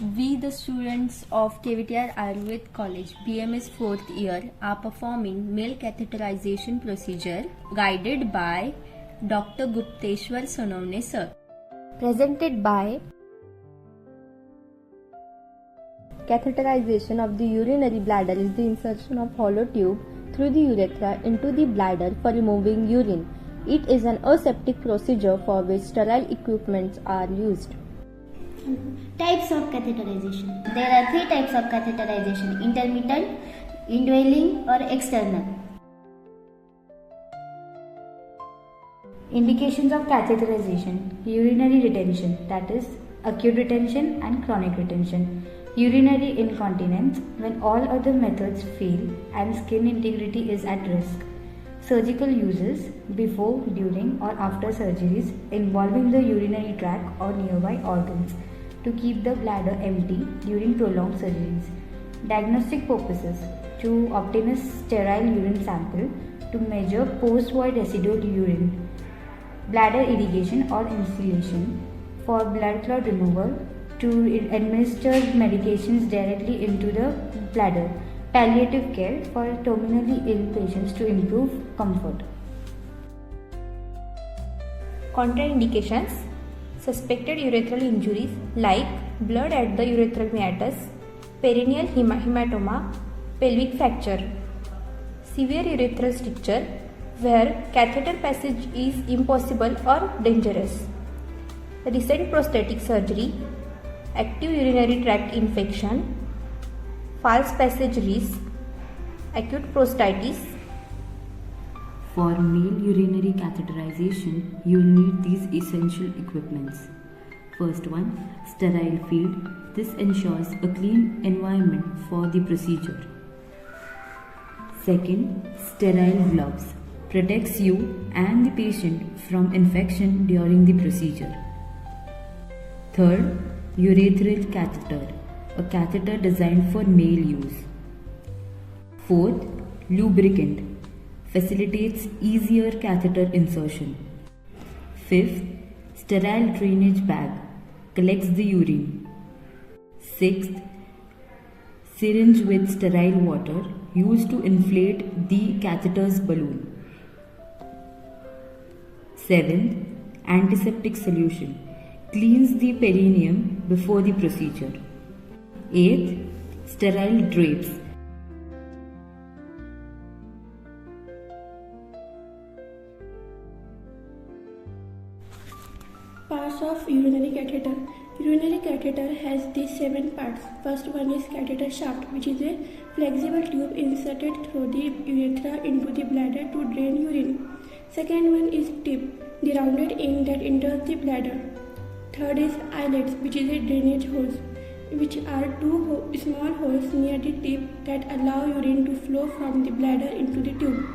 We, the students of KVTR Ayurved College, BMS 4th year, are performing male catheterization procedure guided by Dr. Gupteshwar sir. Presented by catheterization of the urinary bladder is the insertion of hollow tube through the urethra into the bladder for removing urine. It is an aseptic procedure for which sterile equipments are used. Types of catheterization. There are three types of catheterization: intermittent, indwelling, or external. Indications of catheterization: urinary retention, that is acute retention and chronic retention; urinary incontinence, when all other methods fail and skin integrity is at risk; surgical uses, before, during, or after surgeries involving the urinary tract or nearby organs to keep the bladder empty during prolonged surgeries; diagnostic purposes, to obtain a sterile urine sample to measure post-void residual urine; bladder irrigation or instillation; for blood clot removal, to administer medications directly into the bladder; palliative care, for terminally ill patients to improve comfort. Contraindications: suspected urethral injuries like blood at the urethral meatus, perineal hematoma, pelvic fracture; severe urethral stricture where catheter passage is impossible or dangerous; recent prostatic surgery; active urinary tract infection; false passage risk; acute prostatitis. For male urinary catheterization, you will need these essential equipments. First one, sterile field. This ensures a clean environment for the procedure. Second, sterile gloves. Protects you and the patient from infection during the procedure. Third, urethral catheter. A catheter designed for male use. Fourth, lubricant. Facilitates easier catheter insertion. Fifth, sterile drainage bag. Collects the urine. Sixth, syringe with sterile water used to inflate the catheter's balloon. Seventh, antiseptic solution. Cleans the perineum before the procedure. Eighth, sterile drapes. Parts of urinary catheter. Urinary catheter has these 7 parts. First one is catheter shaft, which is a flexible tube inserted through the urethra into the bladder to drain urine. Second one is tip, the rounded end that enters the bladder. Third is eyelets, which is a drainage hose, which are two small holes near the tip that allow urine to flow from the bladder into the tube.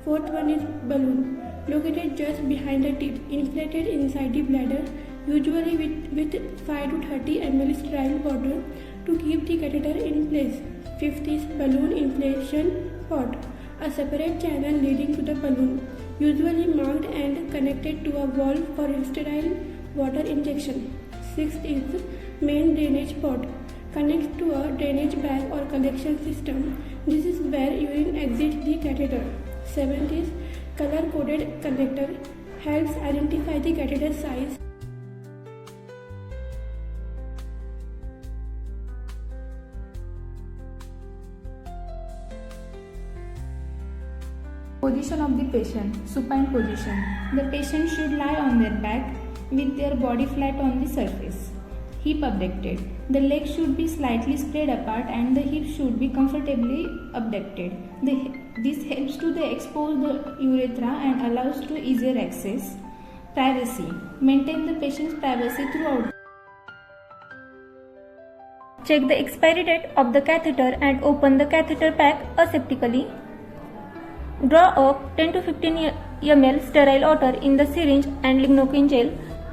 Fourth one is balloon, located just behind the tip, inflated inside the bladder, usually with 5 to 30 ml sterile water to keep the catheter in place. Fifth is balloon inflation pot, a separate channel leading to the balloon, usually marked and connected to a valve for sterile water injection. Sixth is main drainage pot, connects to a drainage bag or collection system. This is where urine exits the catheter. Seventh is color-coded connector, helps identify the catheter size. Position of the patient: supine position. The patient should lie on their back with their body flat on the surface. Hip abducted. The legs should be slightly spread apart and the hips should be comfortably abducted. This helps to expose the urethra and allows to easier access. Privacy. Maintain the patient's privacy throughout. Check the expiry date of the catheter and open the catheter pack aseptically. Draw up 10 to 15 ml sterile water in the syringe and lignocaine gel.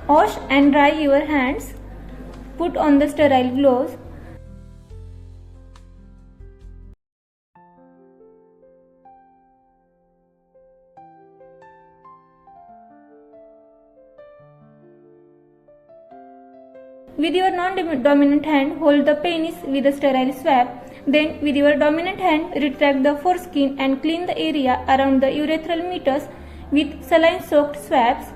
Wash and dry your hands. Put on the sterile gloves. With your non-dominant hand, hold the penis with a sterile swab. Then, with your dominant hand, retract the foreskin and clean the area around the urethral meatus with saline-soaked swabs.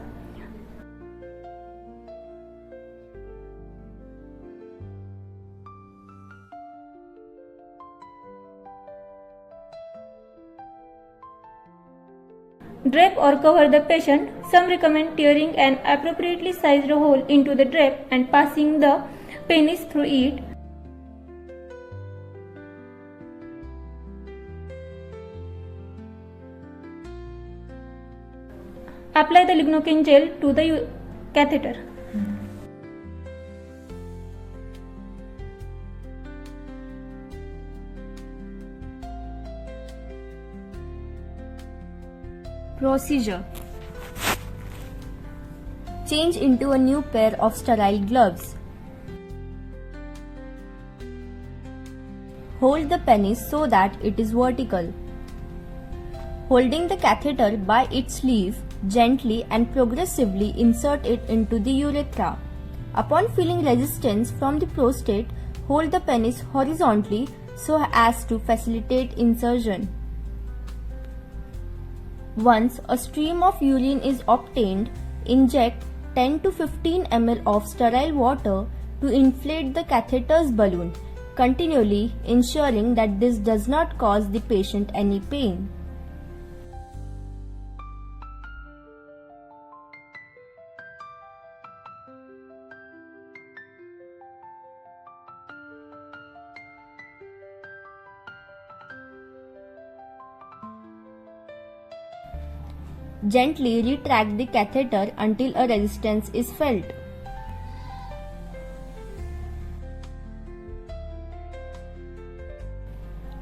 Drape or cover the patient. Some recommend tearing an appropriately sized hole into the drape and passing the penis through it. Apply the lignocaine gel to the catheter. Procedure. Change into a new pair of sterile gloves. Hold the penis so that it is vertical. Holding the catheter by its sleeve, gently and progressively insert it into the urethra. Upon feeling resistance from the prostate, hold the penis horizontally so as to facilitate insertion. Once a stream of urine is obtained, inject 10 to 15 ml of sterile water to inflate the catheter's balloon, continually ensuring that this does not cause the patient any pain. Gently retract the catheter until a resistance is felt.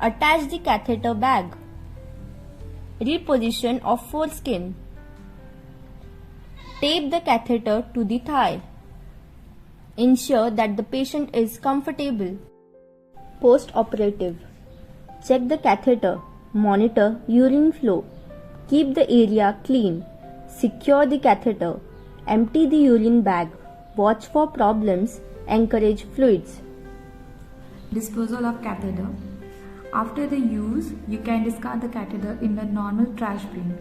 Attach the catheter bag. Reposition of foreskin. Tape the catheter to the thigh. Ensure that the patient is comfortable. Post-operative. Check the catheter. Monitor urine flow. Keep the area clean. Secure the catheter. Empty the urine bag. Watch for problems. Encourage fluids. Disposal of catheter. After the use, you can discard the catheter in the normal trash bin.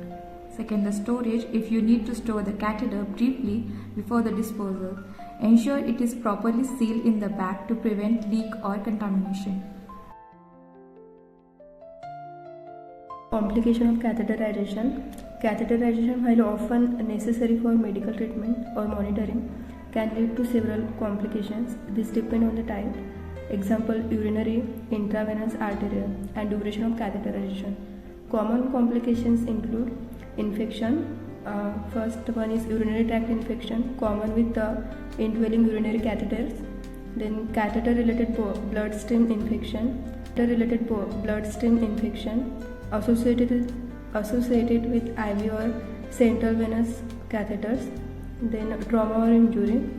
Second, the storage. If you need to store the catheter briefly before the disposal, ensure it is properly sealed in the bag to prevent leak or contamination. Complication of catheterization. Catheterization, while often necessary for medical treatment or monitoring, can lead to several complications. This depends on the type. Example, urinary, intravenous, arterial, and duration of catheterization. Common complications include infection. First one is urinary tract infection, common with indwelling urinary catheters. Then catheter-related bloodstream infection. Associated with IV or central venous catheters. Then trauma or injury,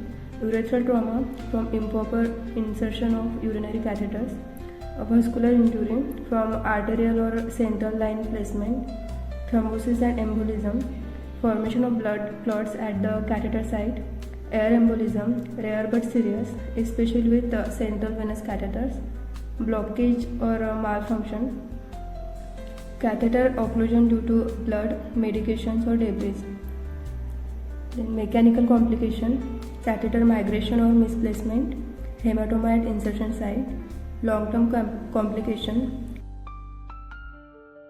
urethral trauma from improper insertion of urinary catheters, a vascular injury from arterial or central line placement, thrombosis and embolism, formation of blood clots at the catheter site, air embolism, rare but serious, especially with central venous catheters, blockage or malfunction, catheter occlusion due to blood, medications or debris. Then mechanical complication, catheter migration or misplacement, hematoma at insertion site, long-term complication.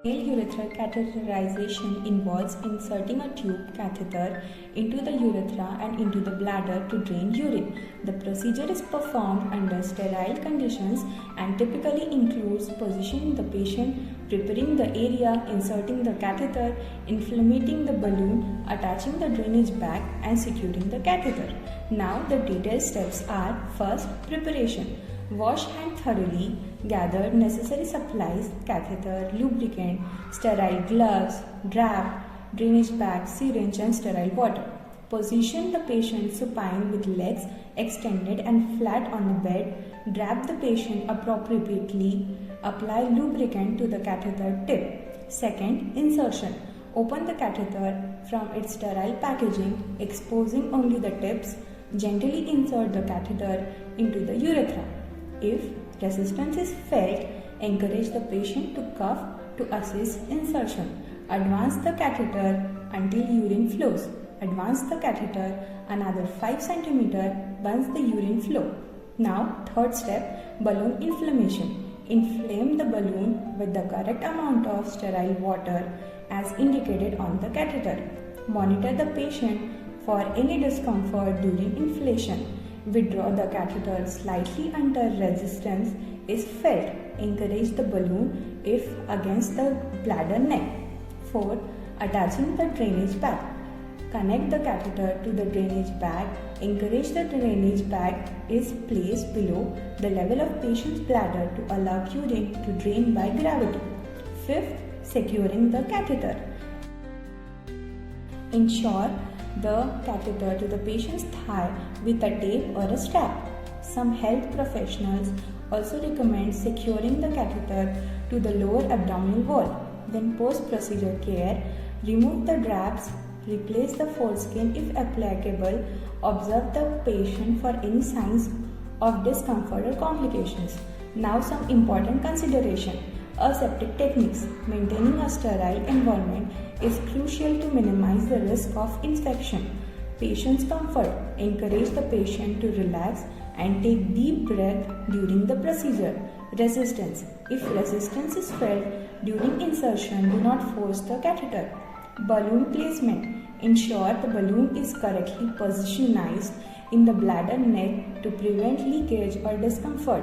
Male urethral catheterization involves inserting a tube catheter into the urethra and into the bladder to drain urine. The procedure is performed under sterile conditions and typically includes positioning the patient, preparing the area, inserting the catheter, inflating the balloon, attaching the drainage bag and securing the catheter. Now the detailed steps are: first, preparation. Wash hand thoroughly, gather necessary supplies, catheter, lubricant, sterile gloves, drap, drainage bag, syringe and sterile water. Position the patient supine with legs extended and flat on the bed. Drap the patient appropriately. Apply lubricant to the catheter tip. Second, insertion. Open the catheter from its sterile packaging, exposing only the tips. gently insert the catheter into the urethra. If resistance is felt, encourage the patient to cough to assist insertion. Advance the catheter until urine flows. Advance the catheter another 5 cm once the urine flow. Now, third step, balloon inflammation. Inflame the balloon with the correct amount of sterile water as indicated on the catheter. Monitor the patient for any discomfort during inflation. Withdraw the catheter slightly until resistance is felt. Encourage the balloon if against the bladder neck. 4. Attaching the drainage bag. Connect the catheter to the drainage bag. Encourage the drainage bag is placed below the level of patient's bladder to allow urine to drain by gravity. 5th, securing the catheter. Ensure the catheter to the patient's thigh with a tape or a strap. Some health professionals also recommend securing the catheter to the lower abdominal wall. Then post-procedure care, remove the wraps, replace the foreskin if applicable, observe the patient for any signs of discomfort or complications. Now some important consideration. Aseptic techniques. Maintaining a sterile environment is crucial to minimize the risk of infection. Patient's comfort. Encourage the patient to relax and take deep breath during the procedure. Resistance. If resistance is felt during insertion, do not force the catheter. Balloon placement. Ensure the balloon is correctly positioned in the bladder neck to prevent leakage or discomfort.